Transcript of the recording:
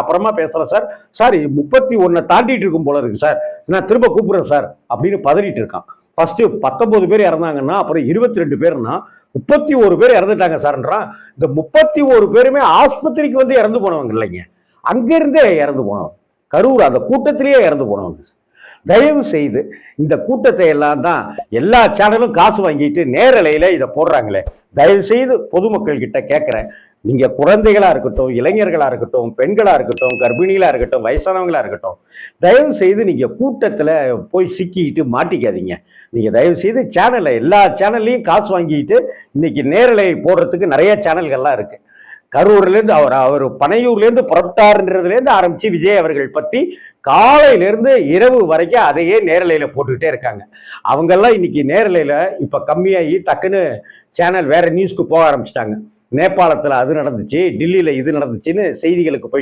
அப்புறமா பேசுறேன் sir. Sir 31 தாண்டிட்டு இருக்கும் போல இருக்கு சார். நான் திரும்ப கூப்பிடுறேன் சார் அப்படின்னு பதறிட்டு இருக்கான். ஃபர்ஸ்ட் 19 பேர் இறந்தாங்கன்னா அப்புறம் 22 பேர்னா 31 பேர் இறந்துட்டாங்க சார்ன்றான். இந்த 31 பேருமே ஆஸ்பத்திரிக்கு வந்து இறந்து போனவங்க இல்லைங்க, அங்கிருந்தே இறந்து போனவங்க, கரூர் அந்த கூட்டத்திலேயே இறந்து போனவங்க. தயவு செய்து இந்த கூட்டத்தை எல்லாம் தான் எல்லா சேனலும் காசு வாங்கிட்டு நேரலையில இதை போடுறாங்களே, தயவு செய்து பொதுமக்கள் கிட்ட கேட்கிறேன், நீங்க குழந்தைகளா இருக்கட்டும், இளைஞர்களா இருக்கட்டும், பெண்களா இருக்கட்டும், கர்ப்பிணிகளா இருக்கட்டும், வயசானவங்களா இருக்கட்டும், தயவு செய்து நீங்க கூட்டத்துல போய் சிக்கிட்டு மாட்டிக்காதீங்க. நீங்க தயவு செய்து சேனல்ல எல்லா சேனல்லையும் காசு வாங்கிட்டு இன்னைக்கு நேரலை போடுறதுக்கு நிறைய சேனல்கள்லாம் இருக்கு. கரூர்லேருந்து அவர் பனையூர்லேருந்து புறப்பட்டாருன்றதுலேருந்து ஆரம்பிச்சு விஜய் அவர்கள் பத்தி காலையிலேருந்து இரவு வரைக்கும் அதையே நேரலையில போட்டுக்கிட்டே இருக்காங்க. அவங்கெல்லாம் இன்னைக்கு நேரலையில இப்ப கம்மியாகி டக்குன்னு சேனல் வேற நியூஸ்க்கு போக ஆரம்பிச்சிட்டாங்க. நேபாளத்தில் அது நடந்துச்சு, டில்லியில் இது நடந்துச்சுன்னு செய்திகளுக்கு போய்